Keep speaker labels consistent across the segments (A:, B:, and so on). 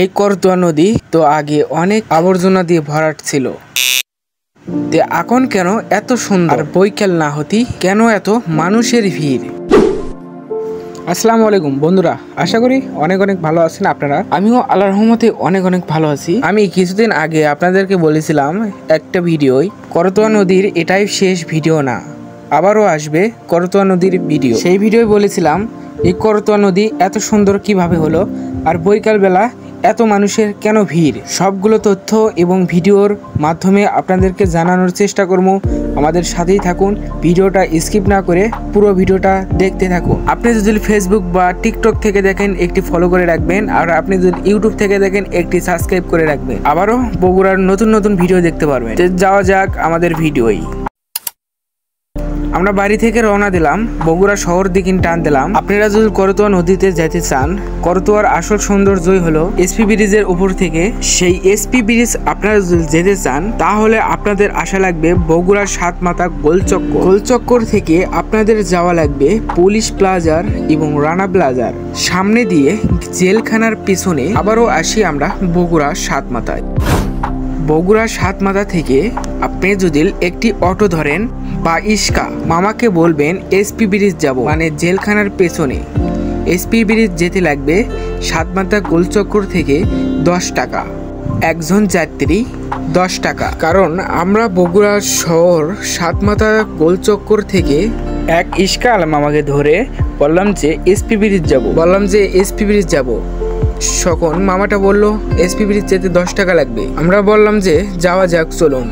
A: এই করতোয়া নদী তো আগে অনেক আবর্জনা দিয়ে ভরাট ছিল, এখন কেন এত সুন্দর? বৈকাল না হতি কেন এত মানুষের ভিড়? আসসালামু আলাইকুম বন্ধুরা, আশা করি অনেক অনেক ভালো আছেন আপনারা। আমিও আল্লাহর রহমতে অনেক অনেক ভালো আছি। আমি কিছুদিন আগে আপনাদেরকে বলেছিলাম একটা ভিডিওয়, করতোয়া নদীর এটাই শেষ ভিডিও না, আবারও আসবে করতোয়া নদীর ভিডিও। সেই ভিডিওয় বলেছিলাম এই করতোয়া নদী এত সুন্দর কিভাবে হলো, আর বৈকালবেলা এত মানুষের কেন ভিড়। সবগুলো তথ্য এবং ভিডিওর মাধ্যমে আপনাদেরকে জানানোর চেষ্টা করব। আমাদের সাথেই থাকুন, ভিডিওটা স্কিপ না করে পুরো ভিডিওটা দেখতে থাকুন। আপনি যদি ফেসবুক বা টিকটক থেকে দেখেন একটি ফলো করে রাখবেন, আর আপনি যদি ইউটিউব থেকে দেখেন একটি সাবস্ক্রাইব করে রাখবেন। আবারও বগুড়ার নতুন নতুন ভিডিও দেখতে পারবেন। যাওয়া যাক আমাদের ভিডিওই। আমরা বাড়ি থেকে রওনা দিলাম, বগুড়া শহর দিকে টান দিলাম। আপনারা যদি করতোয়া নদীতে যেতে চান, করতোয়ার আসল সৌন্দর্যই হলো এসপি ব্রিজের উপর থেকে। সেই এসপি ব্রিজ আপনারা যদি যেতে চান, তাহলে আপনাদের আসা লাগবে বগুড়ার সাতমাথা গোলচক্কর। গোলচক্কর থেকে আপনাদের যাওয়া লাগবে পুলিশ প্লাজার এবং রানা প্লাজার সামনে দিয়ে জেলখানার পিছনে। আবারও আসি আমরা বগুড়া সাতমাথায়। বগুড়া সাতমাথা থেকে আপনি যদি একটি অটো ধরেন বা ইস্কা, মামাকে বলবেন এসপি ব্রিজ যাব, মানে জেলখানার পেছনে। এসপি ব্রিজ যেতে লাগবে সাতমাথা গোলচক্কর থেকে 10 টাকা, একজন যাত্রী 10 টাকা। কারণ আমরা বগুড়া শহর সাতমাথা গোলচক্কর থেকে এক ইস্কাল মামাকে ধরে বললাম যে এসপি ব্রিজ যাব। তখন মামাটা বলল এসপি ব্রিজ যেতে 10 টাকা লাগবে। আমরা বললাম যে যাওয়া যাক, চলুন।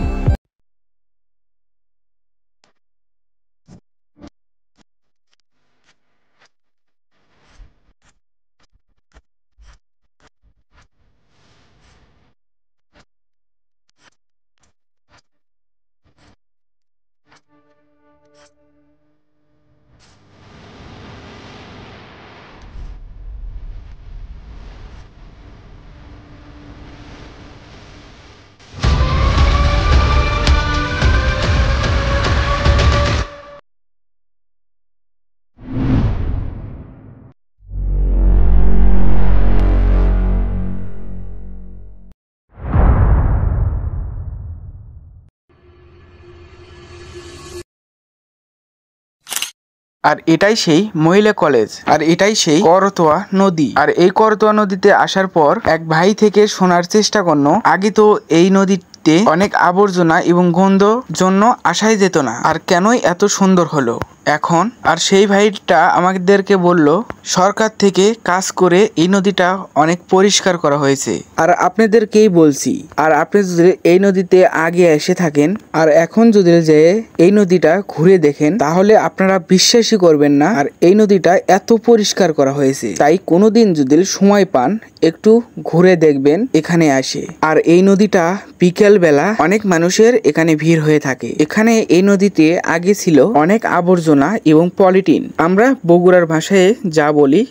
A: আর এটাই সেই মহিলা কলেজ, আর এটাই সেই করতোয়া নদী। আর এই করতোয়া নদীতে আসার পর এক ভাই থেকে শোনার চেষ্টা করলো, আগে তো এই নদীতে অনেক আবর্জনা এবং গন্ধ জন্য আসাই যেত না, আর কেনই এত সুন্দর হলো এখন। আর সেই ভাইটা আমাদেরকে বলল সরকার থেকে কাজ করে এই নদীটা অনেক পরিষ্কার করা হয়েছে। আর আপনাদেরকেই বলছি, আর আপনি যদি এই নদীতে আগে এসে থাকেন আর এখন যদি যে এই নদীটা ঘুরে দেখেন, তাহলে আপনারা বিশ্বাসই করবেন না আর এই নদীটা এত পরিষ্কার করা হয়েছে। তাই কোনোদিন যদি সময় পান, একটু ঘুরে দেখবেন এখানে আসে। আর এই নদীটা বিকেল বেলা অনেক মানুষের এখানে ভিড় হয়ে থাকে। এখানে এই নদীতে আগে ছিল অনেক আবর্জনা এবং পলিথিন, আমরা বগুড়ার ভাষায় যা বলি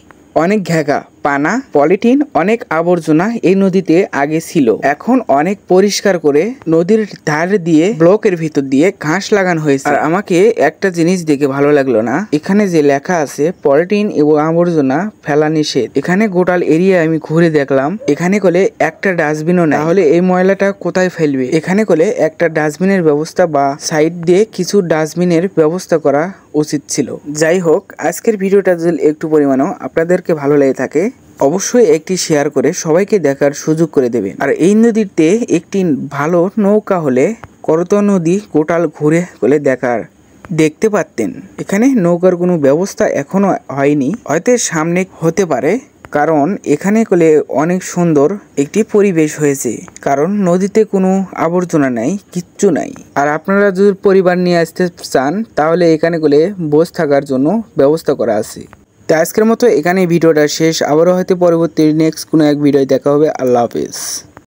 A: অনেক ঘেগা পানা পলিথিন, অনেক আবর্জনা এই নদীতে আগে ছিল। এখন অনেক পরিষ্কার করে নদীর ধার দিয়ে ব্লকের ভিতর দিয়ে ঘাস লাগানো হয়েছে। আর আমাকে একটা জিনিস দেখে ভালো লাগলো না, এখানে যে লেখা আছে পলিথিন এবং আবর্জনা ফেলা নিষেধ। এখানে গোটাল এরিয়া আমি ঘুরে দেখলাম, এখানে কোলে একটা ডাস্টবিনও নেই। তাহলে এই ময়লাটা কোথায় ফেলবে? এখানে কোলে একটা ডাস্টবিনের ব্যবস্থা বা সাইড দিয়ে কিছু ডাস্টবিনের ব্যবস্থা করা উচিত ছিল। যাই হোক, আজকের ভিডিওটা যদি একটু পরিমাণও আপনাদেরকে ভালো লেগে থাকে, অবশ্যই একটি শেয়ার করে সবাইকে দেখার সুযোগ করে দেবেন। আর এই নদীতে একটি ভালো নৌকা হলে করতোয়া নদী গোটাল ঘুরে বলে দেখতে পারতেন। এখানে নৌকার কোনো ব্যবস্থা এখনো হয়নি, হয়তো সামনে হতে পারে, কারণ এখানে কোলে অনেক সুন্দর একটি পরিবেশ হয়েছে। কারণ নদীতে কোনো আবর্জনা নাই, কিচ্ছু নাই। আর আপনারা যদি পরিবার নিয়ে আসতে চান, তাহলে এখানে কোলে বসে থাকার জন্য ব্যবস্থা করা আছে। তো আজকের মতো এখানে ভিডিওটা শেষ, আবারও হয়তো পরবর্তী নেক্সট কোনো এক ভিডিও দেখা হবে। আল্লাহ হাফেজ।